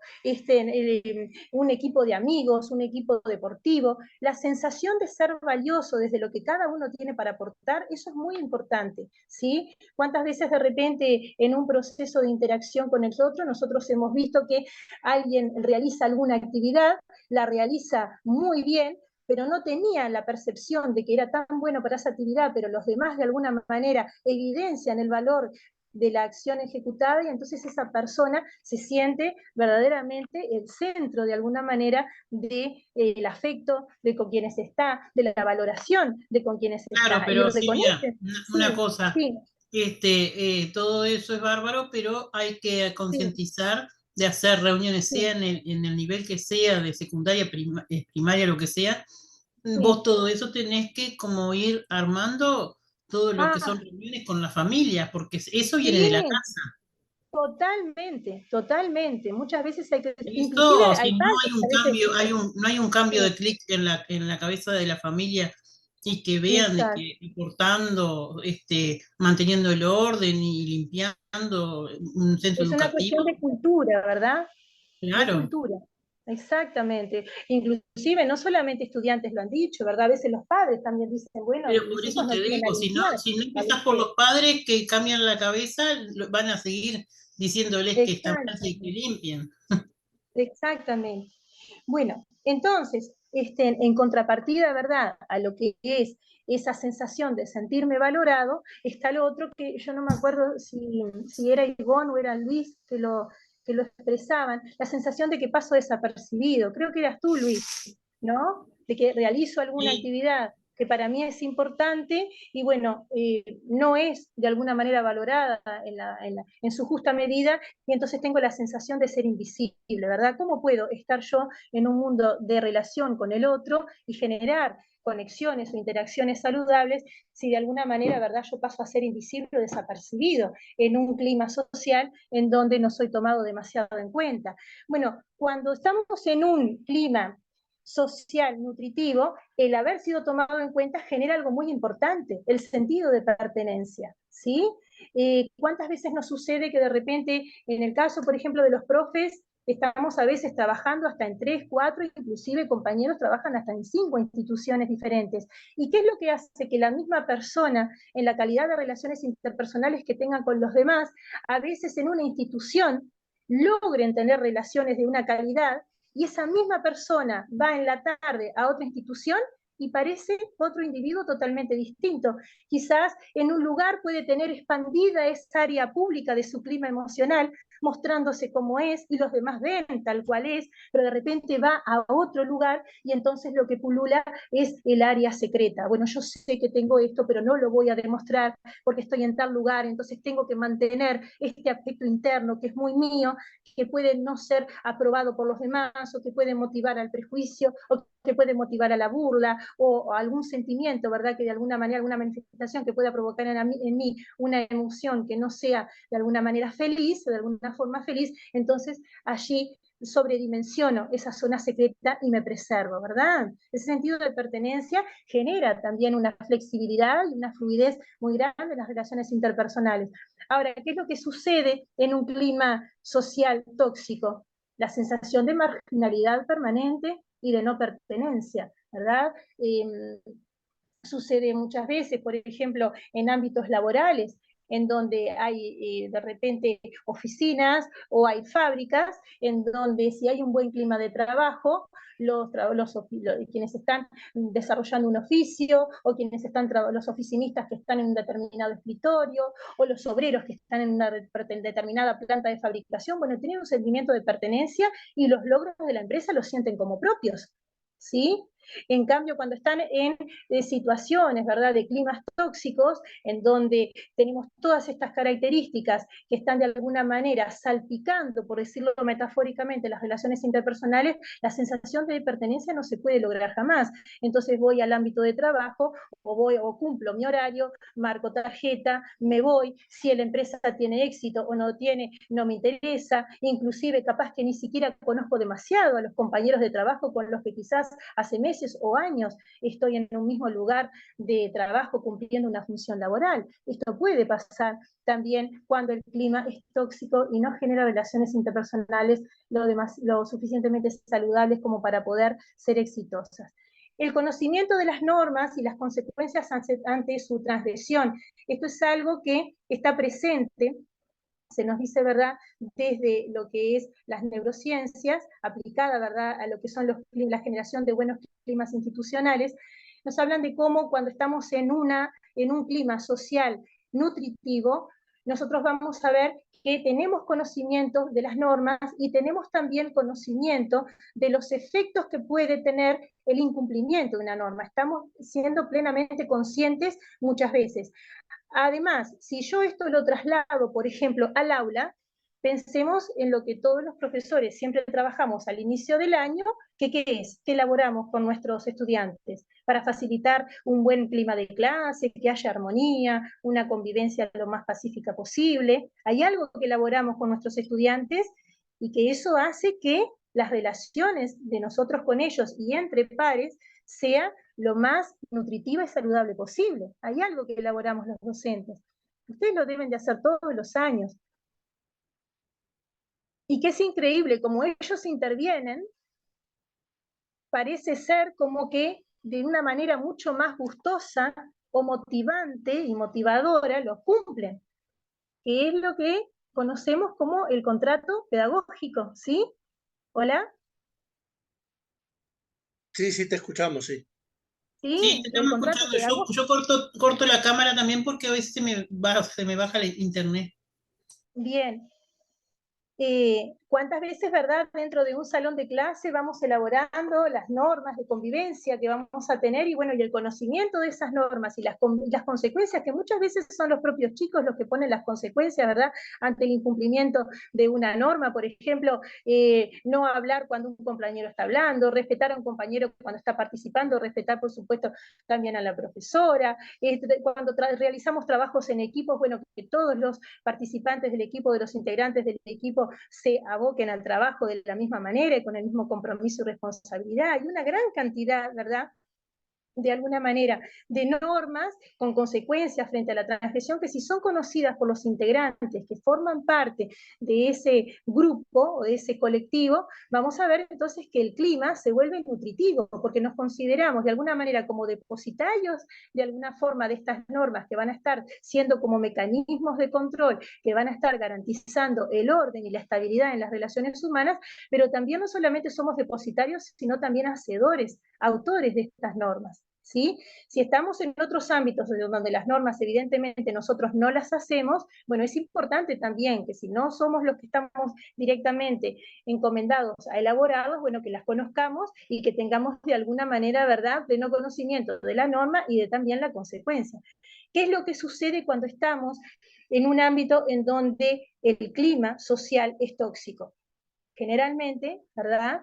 un equipo de amigos, un equipo deportivo, la sensación de ser valioso desde lo que cada uno tiene para aportar, eso es muy importante, ¿sí? ¿Cuántas veces de repente en un proceso de interacción con el otro nosotros hemos visto que alguien realiza alguna actividad, la realiza muy bien, pero no tenía la percepción de que era tan bueno para esa actividad, pero los demás de alguna manera evidencian el valor de la acción ejecutada, y entonces esa persona se siente verdaderamente el centro de alguna manera del afecto de con quienes está, de la valoración de con quienes Claro, está. pero Y Silvia, reconoce, una sí, cosa, sí, todo eso es bárbaro, pero hay que sí, concientizar de hacer reuniones, sí, sea en el nivel que sea, de secundaria, primaria, lo que sea. Vos sí. todo eso tenés que como ir armando todo lo que son Ah, reuniones con las familias, porque eso viene de la sí, casa. totalmente, totalmente. Muchas veces hay que, inclusive Eso, si hay no hay padres un que a veces, cambio, no hay un cambio sí, de clic en la cabeza de la familia y que vean de exacto. que portando, manteniendo el orden y limpiando un centro Es una cuestión educativo, de cultura, ¿verdad? De claro. cultura. Exactamente. Inclusive no solamente estudiantes lo han dicho, ¿verdad? A veces los padres también dicen, bueno, Pero mis por hijos eso no te vienen a digo, limpiar. si no A empezás por veces, los padres que cambian la cabeza, van a seguir diciéndoles que está mal y que exactamente, limpien. exactamente. Bueno, entonces, en contrapartida, ¿verdad?, a lo que es esa sensación de sentirme valorado, está lo otro que yo no me acuerdo si era Ivonne o era Luis que lo expresaban, la sensación de que paso desapercibido. Creo que eras tú, Luis, ¿no? De que realizo alguna Sí. actividad que para mí es importante y bueno, no es de alguna manera valorada en su justa medida, y entonces tengo la sensación de ser invisible, ¿verdad? ¿Cómo puedo estar yo en un mundo de relación con el otro y generar conexiones o interacciones saludables si de alguna manera, ¿verdad?, yo paso a ser invisible o desapercibido en un clima social en donde no soy tomado demasiado en cuenta? Bueno, cuando estamos en un clima social, nutritivo, el haber sido tomado en cuenta genera algo muy importante, el sentido de pertenencia, ¿sí? ¿Cuántas veces nos sucede que de repente, en el caso, por ejemplo, de los profes, estamos a veces trabajando hasta en 3, 4, inclusive compañeros trabajan hasta en 5 instituciones diferentes? ¿Y qué es lo que hace que la misma persona, en la calidad de relaciones interpersonales que tengan con los demás, a veces en una institución logren tener relaciones de una calidad, y esa misma persona va en la tarde a otra institución y parece otro individuo totalmente distinto? Quizás en un lugar puede tener expandida esa área pública de su clima emocional, mostrándose como es, y los demás ven tal cual es, pero de repente va a otro lugar y entonces lo que pulula es el área secreta. Bueno, yo sé que tengo esto, pero no lo voy a demostrar porque estoy en tal lugar, entonces tengo que mantener este aspecto interno que es muy mío, que puede no ser aprobado por los demás, o que puede motivar al prejuicio, o que puede motivar a la burla, o algún sentimiento, ¿verdad?, que de alguna manera, alguna manifestación que pueda provocar en mí una emoción que no sea de alguna manera feliz, o de alguna forma feliz, entonces allí sobredimensiono esa zona secreta y me preservo, ¿verdad? Ese sentido de pertenencia genera también una flexibilidad y una fluidez muy grande en las relaciones interpersonales. Ahora, ¿qué es lo que sucede en un clima social tóxico? La sensación de marginalidad permanente y de no pertenencia, ¿verdad? Sucede muchas veces, por ejemplo, en ámbitos laborales, en donde hay de repente oficinas o hay fábricas, en donde si hay un buen clima de trabajo, quienes están desarrollando un oficio, o quienes están los oficinistas que están en un determinado escritorio, o los obreros que están en una determinada planta de fabricación, bueno, tienen un sentimiento de pertenencia y los logros de la empresa los sienten como propios, ¿sí? En cambio, cuando están en situaciones, ¿verdad?, de climas tóxicos, en donde tenemos todas estas características que están de alguna manera salpicando, por decirlo metafóricamente, las relaciones interpersonales, la sensación de pertenencia no se puede lograr jamás. Entonces voy al ámbito de trabajo, o cumplo mi horario, marco tarjeta, me voy, si la empresa tiene éxito o no tiene, no me interesa, inclusive capaz que ni siquiera conozco demasiado a los compañeros de trabajo con los que quizás hace meses o años estoy en un mismo lugar de trabajo cumpliendo una función laboral. Esto puede pasar también cuando el clima es tóxico y no genera relaciones interpersonales lo suficientemente saludables como para poder ser exitosas. El conocimiento de las normas y las consecuencias ante su transgresión. Esto es algo que está presente, se nos dice, ¿verdad?, desde lo que es las neurociencias, aplicada, ¿verdad?, a lo que son la generación de buenos climas institucionales. Nos hablan de cómo cuando estamos en un clima social nutritivo, nosotros vamos a ver que tenemos conocimiento de las normas y tenemos también conocimiento de los efectos que puede tener el incumplimiento de una norma. Estamos siendo plenamente conscientes muchas veces. Además, si yo esto lo traslado, por ejemplo, al aula, pensemos en lo que todos los profesores siempre trabajamos al inicio del año, que ¿qué es? ¿Qué elaboramos con nuestros estudiantes? Para facilitar un buen clima de clase, que haya armonía, una convivencia lo más pacífica posible. Hay algo que elaboramos con nuestros estudiantes y que eso hace que las relaciones de nosotros con ellos y entre pares sea lo más nutritiva y saludable posible. Hay algo que elaboramos los docentes. Ustedes lo deben de hacer todos los años. Y que es increíble, como ellos intervienen, parece ser como que de una manera mucho más gustosa o motivante y motivadora los cumplen, que es lo que conocemos como el contrato pedagógico, ¿sí? ¿Hola? Sí, sí, te escuchamos, sí. Sí, Sí, te el estamos contrato escuchando. pedagógico. Yo corto la cámara también porque a veces se me baja el internet. Bien. ¿Cuántas veces, verdad, dentro de un salón de clase vamos elaborando las normas de convivencia que vamos a tener y bueno, y el conocimiento de esas normas y las consecuencias, que muchas veces son los propios chicos los que ponen las consecuencias, ¿verdad?, ante el incumplimiento de una norma, por ejemplo, no hablar cuando un compañero está hablando, respetar a un compañero cuando está participando, respetar, por supuesto, también a la profesora, cuando realizamos trabajos en equipos, bueno, que todos los participantes del equipo, de los integrantes del equipo, se aboquen al trabajo de la misma manera y con el mismo compromiso y responsabilidad, y una gran cantidad, ¿verdad?, de alguna manera, de normas con consecuencias frente a la transgresión, que si son conocidas por los integrantes que forman parte de ese grupo o de ese colectivo, vamos a ver entonces que el clima se vuelve nutritivo, porque nos consideramos de alguna manera como depositarios de alguna forma de estas normas que van a estar siendo como mecanismos de control, que van a estar garantizando el orden y la estabilidad en las relaciones humanas, pero también no solamente somos depositarios, sino también hacedores, autores de estas normas. ¿Sí? Si estamos en otros ámbitos donde las normas evidentemente nosotros no las hacemos, bueno, es importante también que si no somos los que estamos directamente encomendados a elaborarlas, bueno, que las conozcamos y que tengamos de alguna manera, ¿verdad?, pleno conocimiento de la norma y de también la consecuencia. ¿Qué es lo que sucede cuando estamos en un ámbito en donde el clima social es tóxico? Generalmente, ¿verdad?,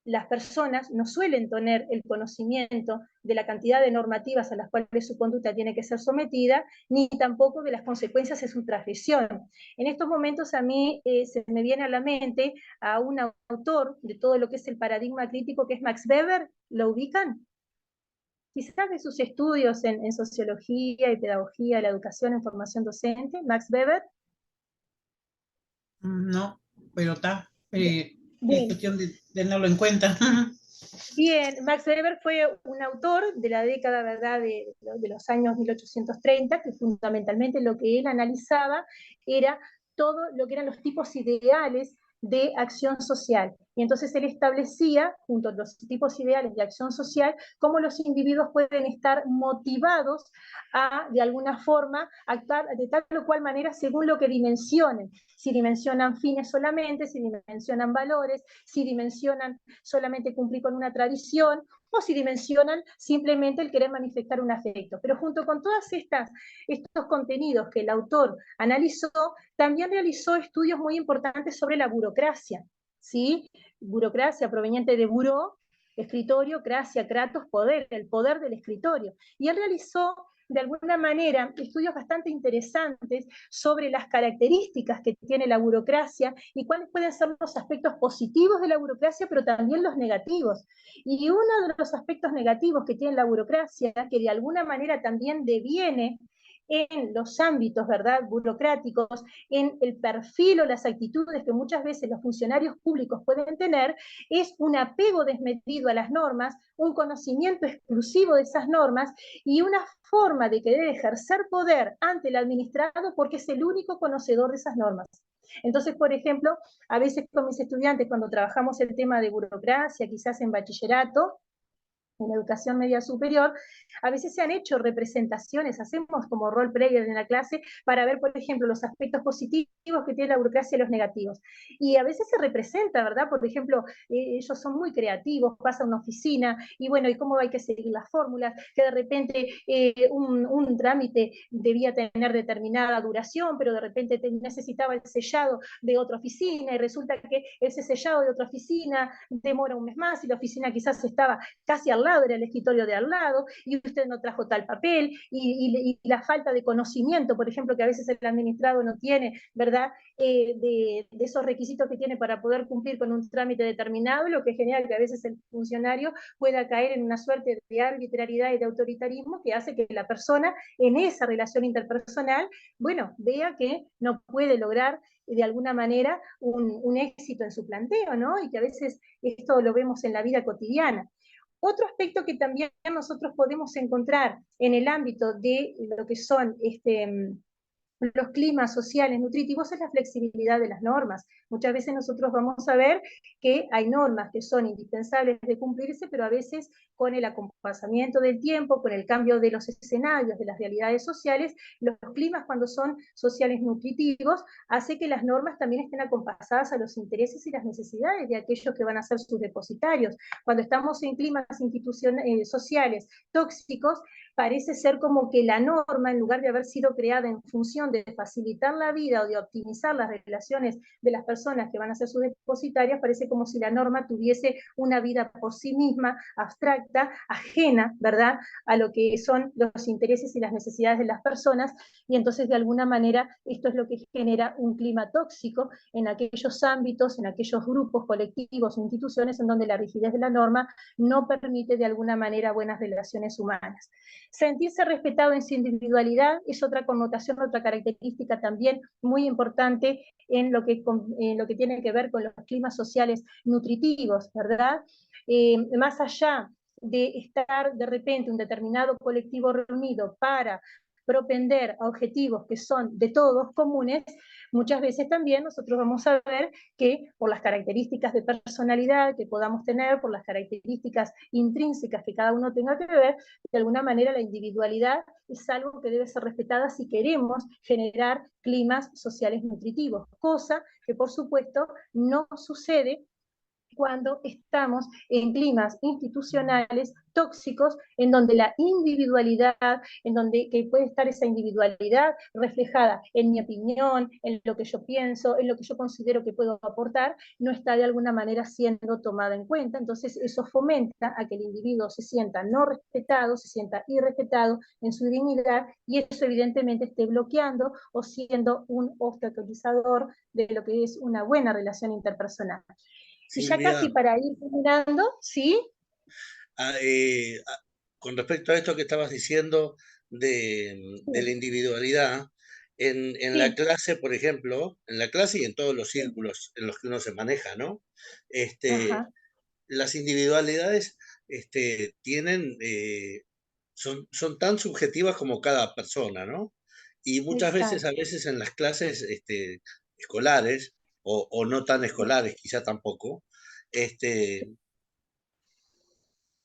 las personas no suelen tener el conocimiento de la cantidad de normativas a las cuales su conducta tiene que ser sometida, ni tampoco de las consecuencias de su transgresión. En estos momentos a mí se me viene a la mente a un autor de todo lo que es el paradigma crítico, que es Max Weber. ¿Lo ubican? Quizás de sus estudios en sociología y pedagogía de la educación en formación docente, Max Weber. No, pero está. Es Bien. cuestión de tenerlo en cuenta. Bien, Max Weber fue un autor de la década, ¿verdad?, de los años 1830, que fundamentalmente lo que él analizaba era todo lo que eran los tipos ideales de acción social. Y entonces él establecía, junto a los tipos ideales de acción social, cómo los individuos pueden estar motivados a, de alguna forma, actuar de tal o cual manera según lo que dimensionen. Si dimensionan fines solamente, si dimensionan valores, si dimensionan solamente cumplir con una tradición, o si dimensionan simplemente el querer manifestar un afecto. Pero junto con todos estos contenidos que el autor analizó, también realizó estudios muy importantes sobre la burocracia, ¿sí? Burocracia proveniente de buró, escritorio, cracia, kratos, poder, el poder del escritorio. Y él realizó de alguna manera estudios bastante interesantes sobre las características que tiene la burocracia y cuáles pueden ser los aspectos positivos de la burocracia, pero también los negativos. Y uno de los aspectos negativos que tiene la burocracia, que de alguna manera también deviene en los ámbitos, ¿verdad?, burocráticos, en el perfil o las actitudes que muchas veces los funcionarios públicos pueden tener, es un apego desmedido a las normas, un conocimiento exclusivo de esas normas y una forma de querer ejercer poder ante el administrado porque es el único conocedor de esas normas. Entonces, por ejemplo, a veces con mis estudiantes, cuando trabajamos el tema de burocracia, quizás en bachillerato, en educación media superior, a veces se han hecho representaciones, hacemos como role player en la clase para ver, por ejemplo, los aspectos positivos que tiene la burocracia y los negativos. Y a veces se representa, ¿verdad? Por ejemplo, ellos son muy creativos, pasa a una oficina y bueno, y cómo hay que seguir las fórmulas, que de repente un trámite debía tener determinada duración, pero de repente necesitaba el sellado de otra oficina y resulta que ese sellado de otra oficina demora un mes más y la oficina quizás estaba casi al lado, era el escritorio de al lado, y usted no trajo tal papel, y la falta de conocimiento, por ejemplo, que a veces el administrado no tiene, ¿verdad?, de esos requisitos que tiene para poder cumplir con un trámite determinado, lo que genera que a veces el funcionario pueda caer en una suerte de arbitrariedad y de autoritarismo que hace que la persona en esa relación interpersonal, bueno, vea que no puede lograr de alguna manera un éxito en su planteo, ¿no? Y que a veces esto lo vemos en la vida cotidiana. Otro aspecto que también nosotros podemos encontrar en el ámbito de lo que son los climas sociales nutritivos es la flexibilidad de las normas. Muchas veces nosotros vamos a ver que hay normas que son indispensables de cumplirse, pero a veces con el acompañamiento del tiempo, con el cambio de los escenarios, de las realidades sociales, los climas cuando son sociales nutritivos, hace que las normas también estén acompasadas a los intereses y las necesidades de aquellos que van a ser sus depositarios. Cuando estamos en climas sociales tóxicos, parece ser como que la norma, en lugar de haber sido creada en función de facilitar la vida o de optimizar las relaciones de las personas que van a ser sus depositarias, parece como si la norma tuviese una vida por sí misma, abstracta, ajena, ¿verdad?, a lo que son los intereses y las necesidades de las personas, y entonces de alguna manera esto es lo que genera un clima tóxico en aquellos ámbitos, en aquellos grupos, colectivos o instituciones en donde la rigidez de la norma no permite de alguna manera buenas relaciones humanas. Sentirse respetado en su individualidad es otra connotación, otra característica también muy importante en lo que tiene que ver con los climas sociales nutritivos, ¿verdad? Más allá de estar de repente un determinado colectivo reunido para propender a objetivos que son de todos comunes, muchas veces también nosotros vamos a ver que por las características de personalidad que podamos tener, por las características intrínsecas que cada uno tenga que ver, de alguna manera la individualidad es algo que debe ser respetada si queremos generar climas sociales nutritivos, cosa que por supuesto no sucede cuando estamos en climas institucionales tóxicos, en donde la individualidad, en donde que puede estar esa individualidad reflejada en mi opinión, en lo que yo pienso, en lo que yo considero que puedo aportar, no está de alguna manera siendo tomada en cuenta. Entonces eso fomenta a que el individuo se sienta no respetado, se sienta irrespetado en su dignidad, y eso evidentemente esté bloqueando o siendo un obstaculizador de lo que es una buena relación interpersonal. Y ya Silvia, casi para ir terminando, ¿sí? con respecto a esto que estabas diciendo de la individualidad, en la Sí, clase, por ejemplo, en la clase y en todos los sí, círculos en los que uno se maneja, ¿no? ajá, Las individualidades tienen, son tan subjetivas como cada persona, ¿no? Y muchas veces, a exacto, veces en las clases escolares, o no tan escolares, quizá tampoco, este,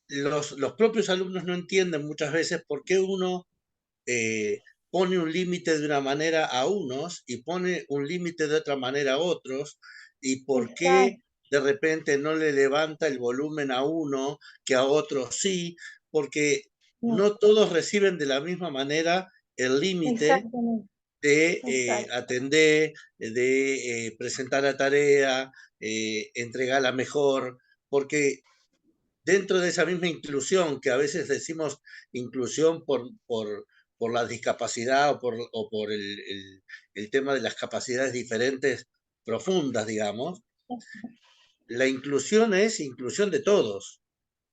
los propios alumnos no entienden muchas veces por qué uno pone un límite de una manera a unos y pone un límite de otra manera a otros, y por qué exacto, de repente no le levanta el volumen a uno que a otros sí, porque no todos reciben de la misma manera el límite exactamente, de exacto, atender, de presentar la tarea, entregarla mejor, porque dentro de esa misma inclusión, que a veces decimos inclusión por la discapacidad o por el tema de las capacidades diferentes profundas, digamos, la inclusión es inclusión de todos,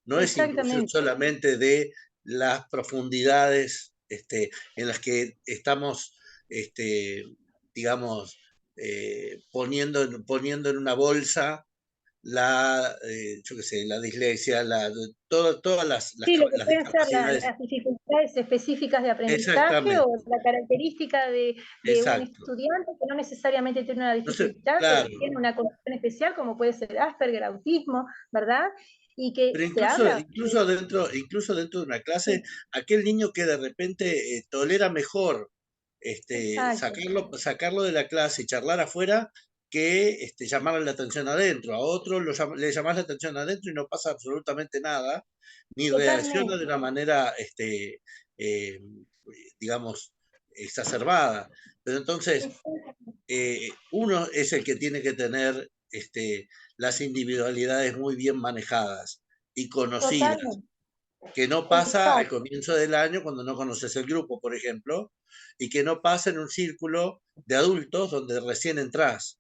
no es inclusión exactamente, solamente de las profundidades en las que estamos, digamos, poniendo en una bolsa yo qué sé, la dislexia, todas sí, lo que las pueden ser discapacidades. las dificultades específicas de aprendizaje o Exactamente, la característica de un exacto. estudiante que no necesariamente tiene una No sé, dificultad, pero claro, tiene una condición especial, como puede ser Asperger, autismo, ¿verdad? Y que pero se habla, incluso dentro de una clase, sí, aquel niño que de repente tolera mejor exacto, sacarlo de la clase y charlar afuera que llamarle la atención adentro. A otro le llamas la atención adentro y no pasa absolutamente nada, ni reacciona de totalmente, una manera, eh, digamos, exacerbada. Pero entonces, exactamente, uno es el que tiene que tener las individualidades muy bien manejadas y conocidas, totalmente, que no pasa al exacto, comienzo del año cuando no conoces el grupo, por ejemplo, y que no pasa en un círculo de adultos donde recién entras.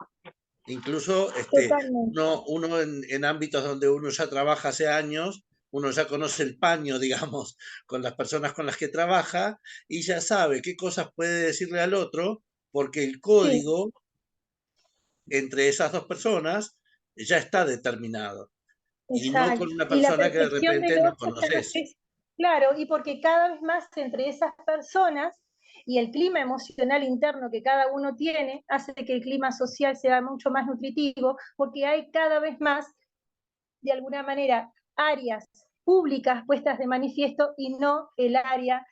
Incluso totalmente. uno en ámbitos donde uno ya trabaja hace años, uno ya conoce el paño, digamos, con las personas con las que trabaja, y ya sabe qué cosas puede decirle al otro, porque el Sí, código entre esas dos personas ya está determinado. y no Exacto. con una Y la persona que de percepción repente del no otro ya no conoces. es, claro, y porque cada vez más entre esas personas y el clima emocional interno que cada uno tiene hace que el clima social sea mucho más nutritivo, porque hay cada vez más, de alguna manera, áreas públicas puestas de manifiesto y no el área,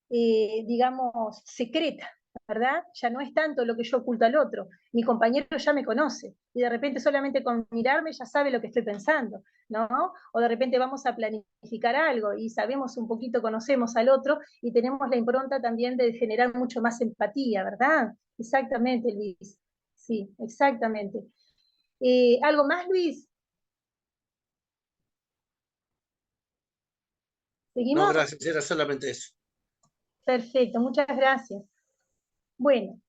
digamos, secreta, ¿verdad? Ya no es tanto lo que yo oculto al otro. Mi compañero ya me conoce y de repente solamente con mirarme ya sabe lo que estoy pensando, ¿no? O de repente vamos a planificar algo y sabemos un poquito, conocemos al otro y tenemos la impronta también de generar mucho más empatía, ¿verdad? Exactamente, Luis. Sí, exactamente. ¿Algo más, Luis? No, ¿Seguimos? gracias, era solamente eso. Perfecto, muchas gracias. Bueno,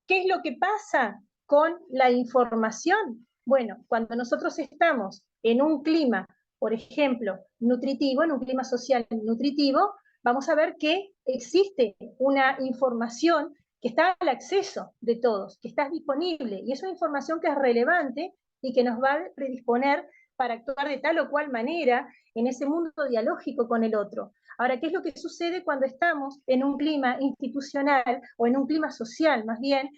¿qué es lo que pasa con la información? Bueno, cuando nosotros estamos en un clima, por ejemplo, nutritivo, en un clima social nutritivo, vamos a ver que existe una información que está al acceso de todos, que está disponible, y es una información que es relevante y que nos va a predisponer para actuar de tal o cual manera en ese mundo dialógico con el otro. Ahora, ¿qué es lo que sucede cuando estamos en un clima institucional o en un clima social, más bien,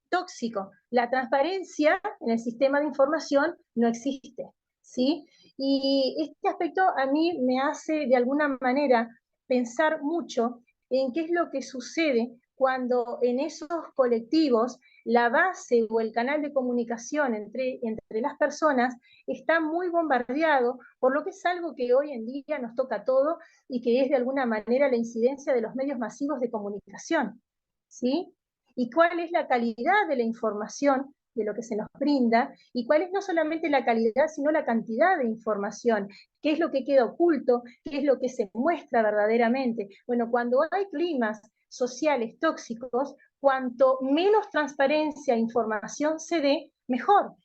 tóxico? La transparencia en el sistema de información no existe, ¿sí? Y este aspecto a mí me hace de alguna manera pensar mucho en qué es lo que sucede cuando en esos colectivos la base o el canal de comunicación entre las personas está muy bombardeado por lo que es algo que hoy en día nos toca a todo y que es de alguna manera la incidencia de los medios masivos de comunicación, ¿sí? Y cuál es la calidad de la información de lo que se nos brinda, y cuál es no solamente la calidad, sino la cantidad de información, qué es lo que queda oculto, qué es lo que se muestra verdaderamente. Bueno, cuando hay climas sociales tóxicos, cuanto menos transparencia e información se dé, mejor,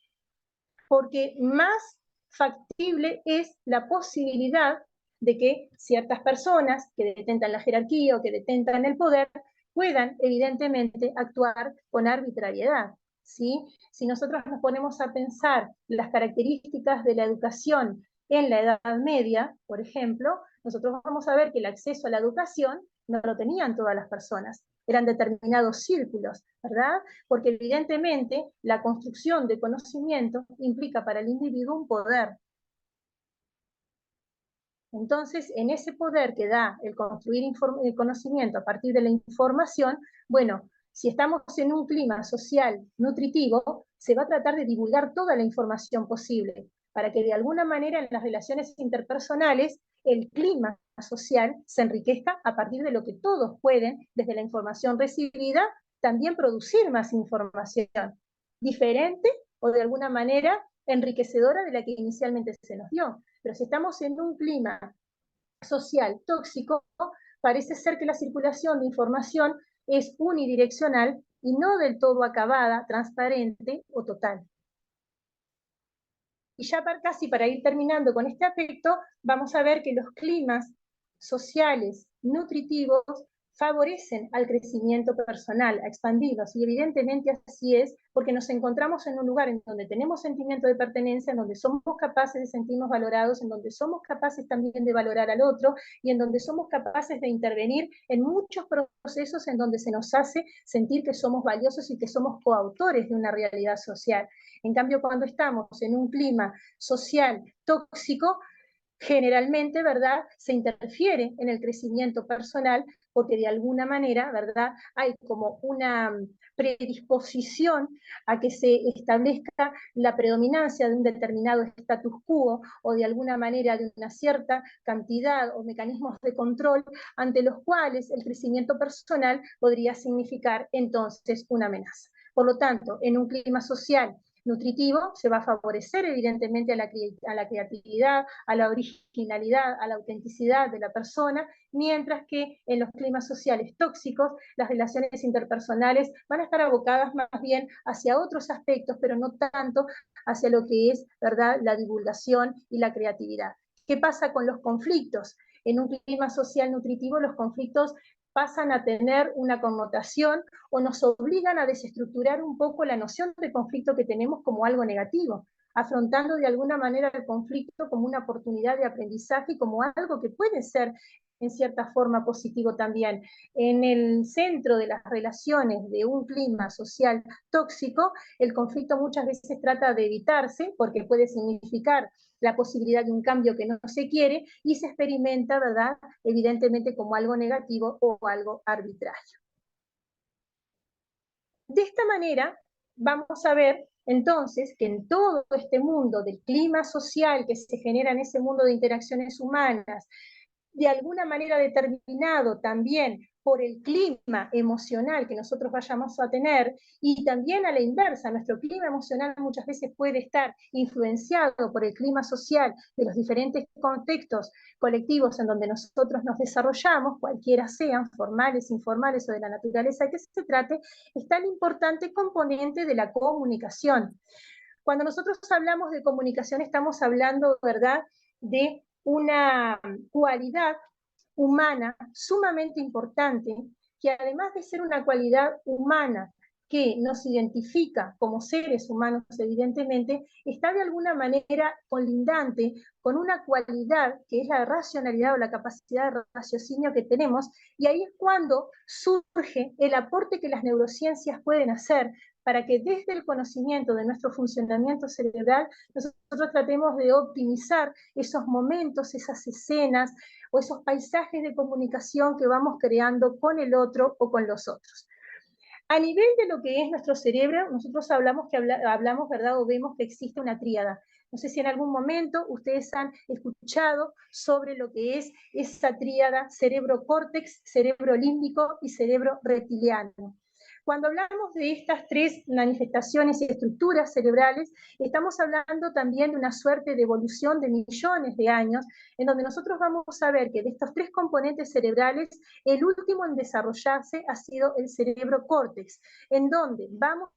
porque más factible es la posibilidad de que ciertas personas que detentan la jerarquía o que detentan el poder puedan evidentemente actuar con arbitrariedad, ¿sí? Si nosotros nos ponemos a pensar las características de la educación en la Edad Media, por ejemplo, nosotros vamos a ver que el acceso a la educación no lo tenían todas las personas, eran determinados círculos, ¿verdad? Porque evidentemente la construcción de conocimiento implica para el individuo un poder. Entonces, en ese poder que da el construir el conocimiento a partir de la información, bueno, si estamos en un clima social nutritivo, se va a tratar de divulgar toda la información posible, para que de alguna manera en las relaciones interpersonales el clima social se enriquezca a partir de lo que todos pueden, desde la información recibida, también producir más información diferente o de alguna manera enriquecedora de la que inicialmente se nos dio. Pero si estamos en un clima social tóxico, parece ser que la circulación de información es unidireccional y no del todo acabada, transparente o total. Y ya casi para ir terminando con este aspecto, vamos a ver que los climas sociales nutritivos favorecen al crecimiento personal, a expandirlos, y evidentemente así es, porque nos encontramos en un lugar en donde tenemos sentimiento de pertenencia, en donde somos capaces de sentirnos valorados, en donde somos capaces también de valorar al otro, y en donde somos capaces de intervenir en muchos procesos en donde se nos hace sentir que somos valiosos y que somos coautores de una realidad social. En cambio, cuando estamos en un clima social tóxico, generalmente, ¿verdad?, se interfiere en el crecimiento personal porque de alguna manera, ¿verdad?, hay como una predisposición a que se establezca la predominancia de un determinado status quo o de alguna manera de una cierta cantidad o mecanismos de control ante los cuales el crecimiento personal podría significar entonces una amenaza. Por lo tanto, en un clima social nutritivo se va a favorecer evidentemente a la creatividad, a la originalidad, a la autenticidad de la persona, mientras que en los climas sociales tóxicos las relaciones interpersonales van a estar abocadas más bien hacia otros aspectos, pero no tanto hacia lo que es, ¿verdad?, la divulgación y la creatividad. ¿Qué pasa con los conflictos? En un clima social nutritivo los conflictos pasan a tener una connotación o nos obligan a desestructurar un poco la noción de conflicto que tenemos como algo negativo. afrontando de alguna manera el conflicto como una oportunidad de aprendizaje y como algo que puede ser en cierta forma positivo también. En el centro de las relaciones de un clima social tóxico, el conflicto muchas veces trata de evitarse porque puede significar la posibilidad de un cambio que no se quiere y se experimenta, ¿verdad?, evidentemente como algo negativo o algo arbitrario. De esta manera, vamos a ver entonces que en todo este mundo del clima social que se genera en ese mundo de interacciones humanas, de alguna manera determinado también por el clima emocional que nosotros vayamos a tener, y también a la inversa, nuestro clima emocional muchas veces puede estar influenciado por el clima social de los diferentes contextos colectivos en donde nosotros nos desarrollamos, cualquiera sean, formales, informales o de la naturaleza que se trate, es tan importante componente de la comunicación. Cuando nosotros hablamos de comunicación estamos hablando, ¿verdad?, de una cualidad humana sumamente importante, que además de ser una cualidad humana que nos identifica como seres humanos, evidentemente, está de alguna manera colindante con una cualidad que es la racionalidad o la capacidad de raciocinio que tenemos, y ahí es cuando surge el aporte que las neurociencias pueden hacer para que desde el conocimiento de nuestro funcionamiento cerebral nosotros tratemos de optimizar esos momentos, esas escenas o esos paisajes de comunicación que vamos creando con el otro o con los otros. A nivel de lo que es nuestro cerebro, nosotros hablamos, ¿verdad?, o vemos que existe una tríada. No sé si en algún momento ustedes han escuchado sobre lo que es esa tríada cerebro-córtex, cerebro límbico y cerebro reptiliano. Cuando hablamos de estas tres manifestaciones y estructuras cerebrales, estamos hablando también de una suerte de evolución de millones de años, en donde nosotros vamos a ver que de estos tres componentes cerebrales, el último en desarrollarse ha sido el cerebro córtex, en donde vamos